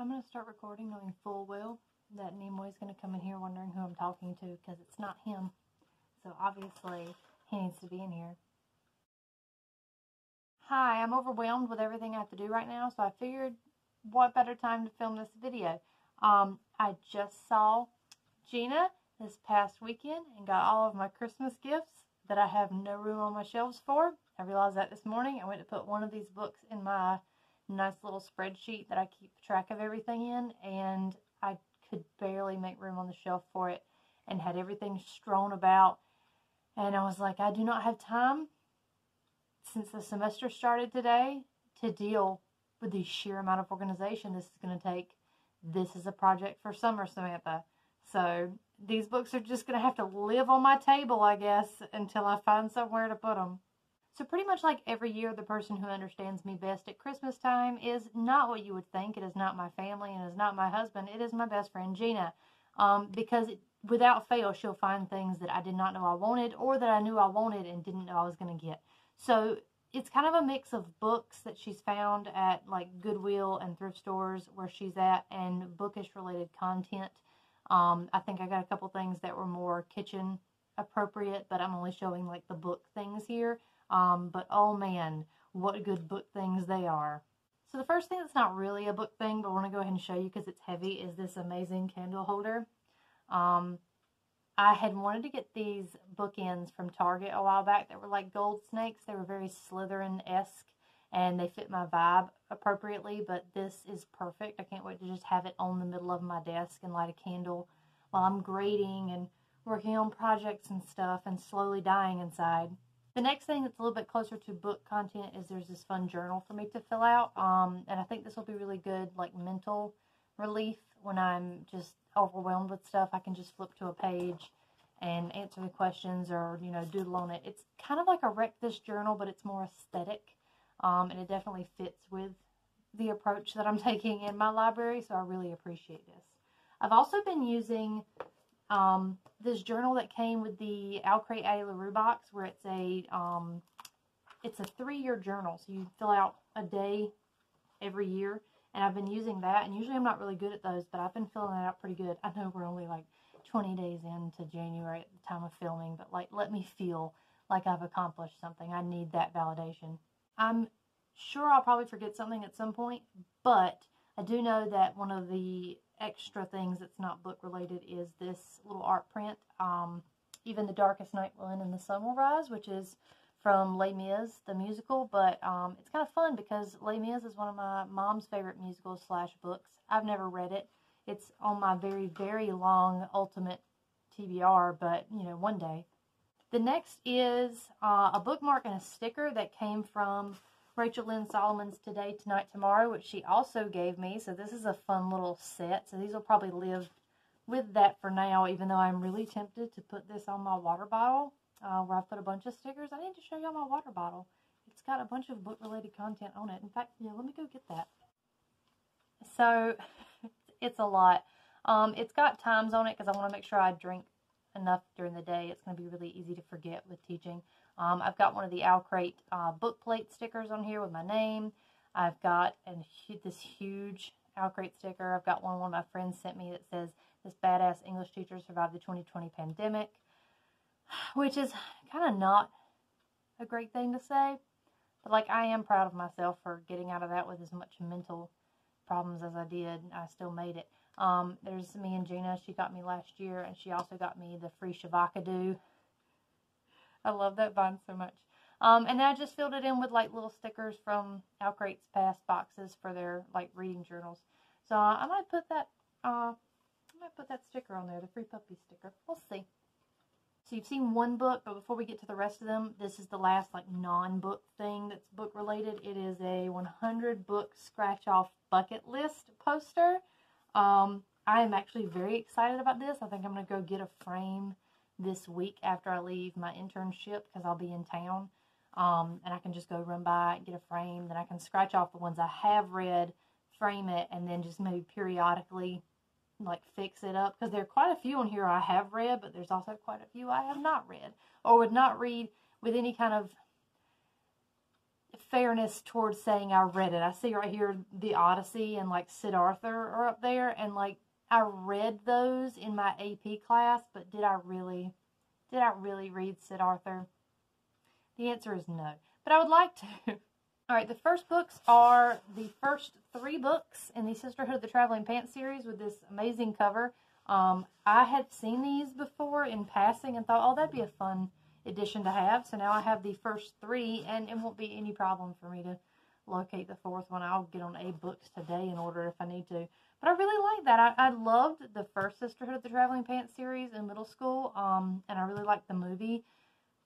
I'm going to start recording knowing full well that Nimoy's going to come in here wondering who I'm talking to because it's not him. So obviously he needs to be in here. Hi, I'm overwhelmed with everything I have to do right now, so I figured what better time to film this video. I just saw Gina this past weekend and got all of my Christmas gifts that I have no room on my shelves for. I realized that this morning. I went to put one of these books in my nice little spreadsheet that I keep track of everything in, and I could barely make room on the shelf for it and had everything strewn about. And I was like, I do not have time, since the semester started today, to deal with the sheer amount of organization this is going to take. This is a project for summer, Samantha. So these books are just going to have to live on my table, I guess, until I find somewhere to put them. So pretty much like every year, the person who understands me best at Christmas time is not what you would think. It is not my family and it is not my husband. It is my best friend, Gina. Because without fail, she'll find things that I did not know I wanted or that I knew I wanted and didn't know I was going to get. So it's kind of a mix of books that she's found at like Goodwill and thrift stores where she's at, and bookish related content. I think I got a couple things that were more kitchen appropriate, but I'm only showing like the book things here. But oh man, what good book things they are. So the first thing that's not really a book thing, but I want to go ahead and show you because it's heavy, is this amazing candle holder. I had wanted to get these bookends from Target a while back that were like gold snakes. They were very Slytherin-esque and they fit my vibe appropriately, but this is perfect. I can't wait to just have it on the middle of my desk and light a candle while I'm grading and working on projects and stuff and slowly dying inside. The next thing that's a little bit closer to book content is there's this fun journal for me to fill out. And I think this will be really good, like mental relief when I'm just overwhelmed with stuff. I can just flip to a page and answer the questions or, you know, doodle on it. It's kind of like a Wreck This journal, but it's more aesthetic. And it definitely fits with the approach that I'm taking in my library, so I really appreciate this. I've also been using this journal that came with the Alcrate A LaRue box, where it's a 3-year journal, so you fill out a day every year, and I've been using that, and usually I'm not really good at those, but I've been filling that out pretty good. I know we're only like 20 days into January at the time of filming, but like, let me feel like I've accomplished something. I need that validation. I'm sure I'll probably forget something at some point, but I do know that one of the extra things that's not book related is this little art print, Even the Darkest Night Will End and the Sun Will Rise, which is from Les Mis, the musical, but it's kind of fun because Les Mis is one of my mom's favorite musicals / books. I've never read it. It's on my very, very long ultimate TBR, but, you know, one day. The next is a bookmark and a sticker that came from Rachel Lynn Solomon's Today, Tonight, Tomorrow, which she also gave me. So this is a fun little set. So these will probably live with that for now, even though I'm really tempted to put this on my water bottle, where I put a bunch of stickers. I need to show y'all my water bottle. It's got a bunch of book-related content on it. In fact, yeah, let me go get that. So it's a lot. It's got times on it because I want to make sure I drink enough during the day. It's going to be really easy to forget with teaching. I've got one of the Alcrate book plate stickers on here with my name. I've got this huge Alcrate sticker. I've got one my friends sent me that says, "This badass English teacher survived the 2020 pandemic," which is kind of not a great thing to say, but like, I am proud of myself for getting out of that with as much mental problems as I did. I still made it. There's me and Gina. She got me last year, and she also got me the free Shavakadu. I love that vine so much. And then I just filled it in with like little stickers from Alcrate's past boxes for their like reading journals. So I might put that sticker on there, the free puppy sticker. We'll see. So you've seen one book, but before we get to the rest of them, this is the last like non-book thing that's book related. It is a 100 book scratch off bucket list poster. I am actually very excited about this. I think I'm going to go get a frame this week after I leave my internship because I'll be in town. And I can just go run by and get a frame. Then I can scratch off the ones I have read, frame it, and then just maybe periodically like fix it up. Because there are quite a few on here I have read, but there's also quite a few I have not read or would not read with any kind of fairness towards saying I read it. I see right here the Odyssey and like Sid Arthur are up there, and like I read those in my AP class, but did I really read Sid Arthur? The answer is no, but I would like to. All right, the first books are the first 3 books in the Sisterhood of the Traveling Pants series with this amazing cover. I had seen these before in passing and thought, oh, that'd be a fun edition to have. So now I have the first 3, and it won't be any problem for me to locate the 4th one. I'll get on A-Books today in order if I need to. But I really like that. I loved the first Sisterhood of the Traveling Pants series in middle school, and I really liked the movie.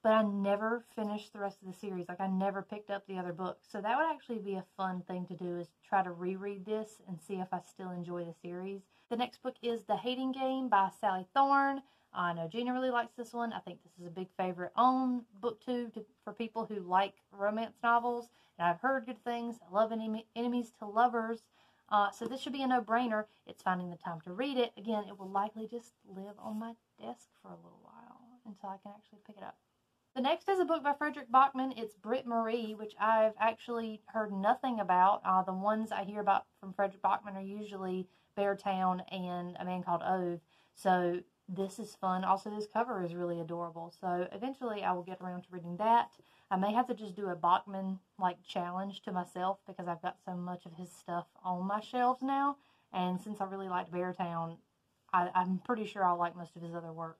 But I never finished the rest of the series. Like, I never picked up the other books. So that would actually be a fun thing to do, is try to reread this and see if I still enjoy the series. The next book is The Hating Game by Sally Thorne. I know Gina really likes this one. I think this is a big favorite on BookTube for people who like romance novels. And I've heard good things. I love enemies to lovers. So this should be a no-brainer. It's finding the time to read it. Again, it will likely just live on my desk for a little while until I can actually pick it up. The next is a book by Frederick Bachman. It's Britt Marie, which I've actually heard nothing about. The ones I hear about from Frederick Bachman are usually Beartown and A Man Called Ove. So this is fun. Also, this cover is really adorable. So eventually I will get around to reading that. I may have to just do a Bachman challenge to myself because I've got so much of his stuff on my shelves now. And since I really liked Beartown, I'm pretty sure I'll like most of his other work.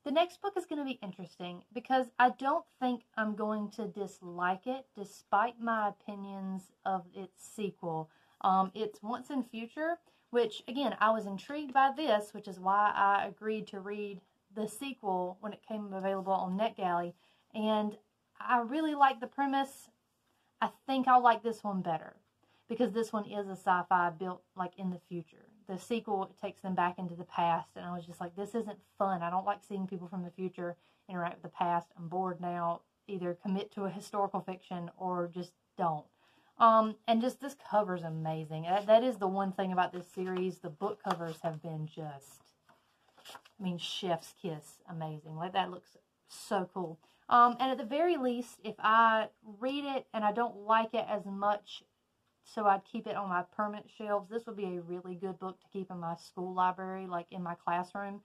The next book is going to be interesting because I don't think I'm going to dislike it despite my opinions of its sequel. It's Once and Future, which, again, I was intrigued by this, which is why I agreed to read the sequel when it came available on NetGalley. And I really like the premise. I think I'll like this one better because this one is a sci-fi built in the future. The sequel takes them back into the past, and I was just like, this isn't fun. I don't like seeing people from the future interact with the past. I'm bored now. Either commit to a historical fiction or just don't. And just this cover's amazing. That is the one thing about this series. The book covers have been just, chef's kiss amazing. That looks so cool. And at the very least, if I read it and I don't like it as much, so I'd keep it on my permanent shelves, this would be a really good book to keep in my school library, in my classroom,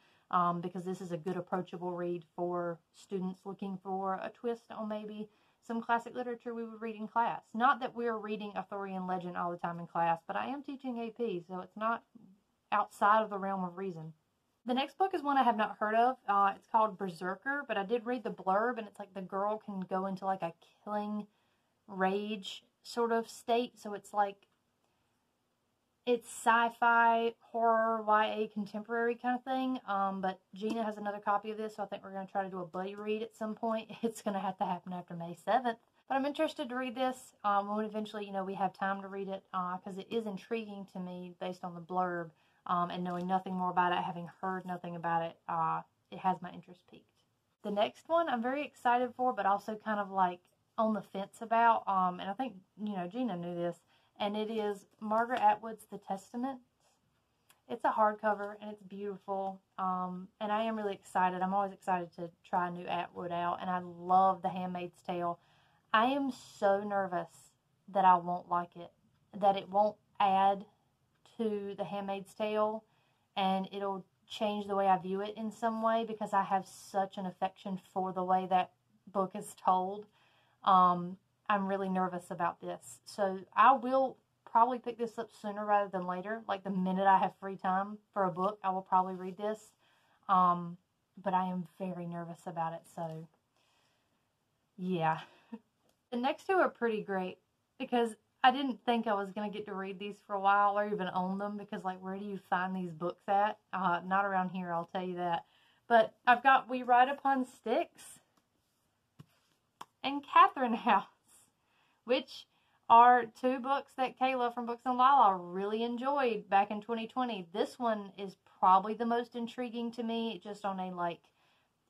because this is a good approachable read for students looking for a twist on maybe some classic literature we would read in class. Not that we're reading Arthurian legend all the time in class, but I am teaching AP, so it's not outside of the realm of reason. The next book is one I have not heard of. It's called Berserker, but I did read the blurb, and it's the girl can go into a killing rage sort of state. So it's it's sci-fi, horror, YA, contemporary kind of thing. But Gina has another copy of this, so I think we're going to try to do a buddy read at some point. It's going to have to happen after May 7th. But I'm interested to read this when eventually, we have time to read it, because it is intriguing to me based on the blurb, and knowing nothing more about it, having heard nothing about it, it has my interest piqued. The next one I'm very excited for, but also kind of on the fence about, and I think, Gina knew this, and it is Margaret Atwood's The Testament. It's a hardcover, and it's beautiful, and I am really excited. I'm always excited to try new Atwood out, and I love The Handmaid's Tale. I am so nervous that I won't like it, that it won't add to The Handmaid's Tale, and it'll change the way I view it in some way, because I have such an affection for the way that book is told. I'm really nervous about this. So I will probably pick this up sooner rather than later. The minute I have free time for a book, I will probably read this. But I am very nervous about it. So, yeah. The next two are pretty great because I didn't think I was going to get to read these for a while or even own them, because where do you find these books at? Not around here, I'll tell you that. But I've got We Ride Upon Sticks and Catherine House, which are two books that Kayla from Books on Lala really enjoyed back in 2020. This one is probably the most intriguing to me, just on a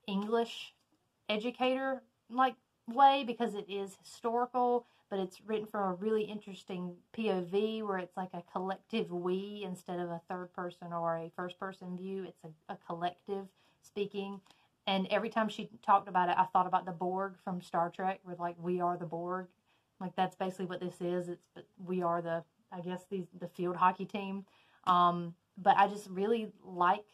English educator way, because it is historical, but it's written from a really interesting POV where it's a collective we instead of a third person or a first person view. It's a collective speaking. And every time she talked about it, I thought about the Borg from Star Trek, with we are the Borg. Like, that's basically what this is. We are the, I guess, the field hockey team. But I just really like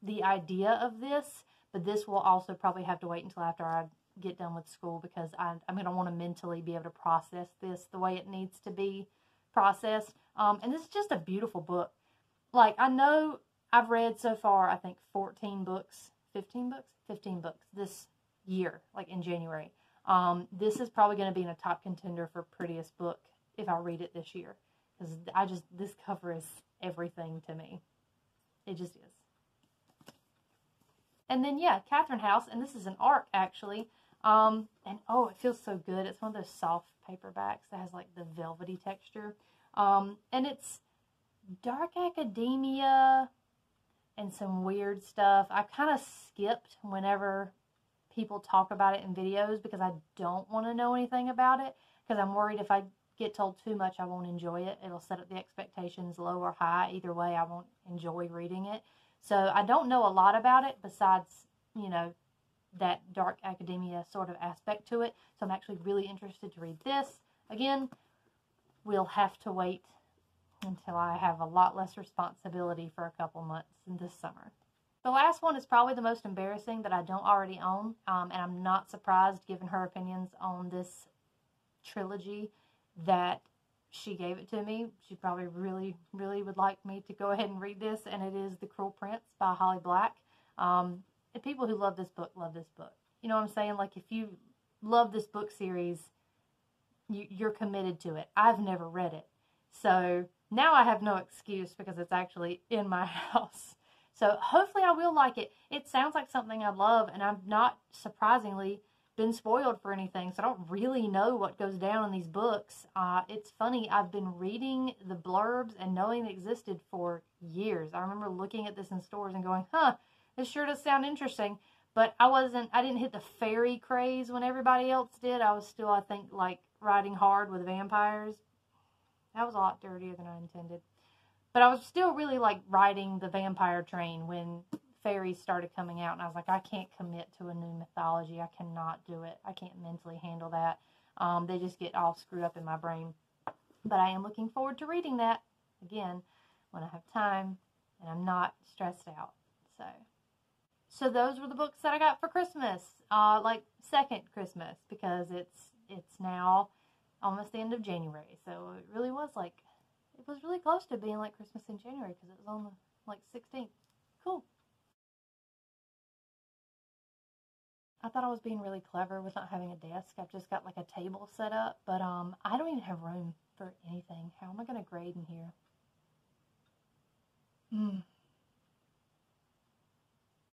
the idea of this, but this will also probably have to wait until after I get done with school, because I'm going to want to mentally be able to process this the way it needs to be processed. And this is just a beautiful book. Like, I know I've read so far, I think 15 books this year, like in January. This is probably going to be in a top contender for prettiest book if I read it this year, because this cover is everything to me. It just is. And then, yeah, Catherine House, and this is an ARC, actually. And, oh, it feels so good. It's one of those soft paperbacks that has, like, the velvety texture. And it's dark academia and some weird stuff. I kind of skipped whenever people talk about it in videos, because I don't want to know anything about it, because I'm worried if I get told too much, I won't enjoy it. It'll set up the expectations low or high. Either way, I won't enjoy reading it. So I don't know a lot about it besides, you know, that dark academia sort of aspect to it. So I'm actually really interested to read this. Again, we'll have to wait until I have a lot less responsibility for a couple months in this summer. The last one is probably the most embarrassing that I don't already own, and I'm not surprised given her opinions on this trilogy that she gave it to me. She probably really, really would like me to go ahead and read this, and it is The Cruel Prince by Holly Black. The people who love this book love this book. You know what I'm saying? Like, if you love this book series, you're committed to it. I've never read it. So now I have no excuse, because it's actually in my house. So hopefully I will like it. It sounds like something I love, and I've not, surprisingly, been spoiled for anything, so I don't really know what goes down in these books. It's funny, I've been reading the blurbs and knowing they existed for years. I remember looking at this in stores and going, huh, this sure does sound interesting. But I didn't hit the fairy craze when everybody else did. I was still, I think, like, riding hard with vampires. That was a lot dirtier than I intended. But I was still really, like, riding the vampire train when fairies started coming out, and I was like, I can't commit to a new mythology. I cannot do it. I can't mentally handle that. They just get all screwed up in my brain. But I am looking forward to reading that, again, when I have time and I'm not stressed out. So those were the books that I got for Christmas, like second Christmas, because it's now almost the end of January. So it really was like, it was really close to being like Christmas in January, because it was on the, like, 16th. Cool. I thought I was being really clever with not having a desk. I've just got, like, a table set up, but I don't even have room for anything. How am I going to grade in here?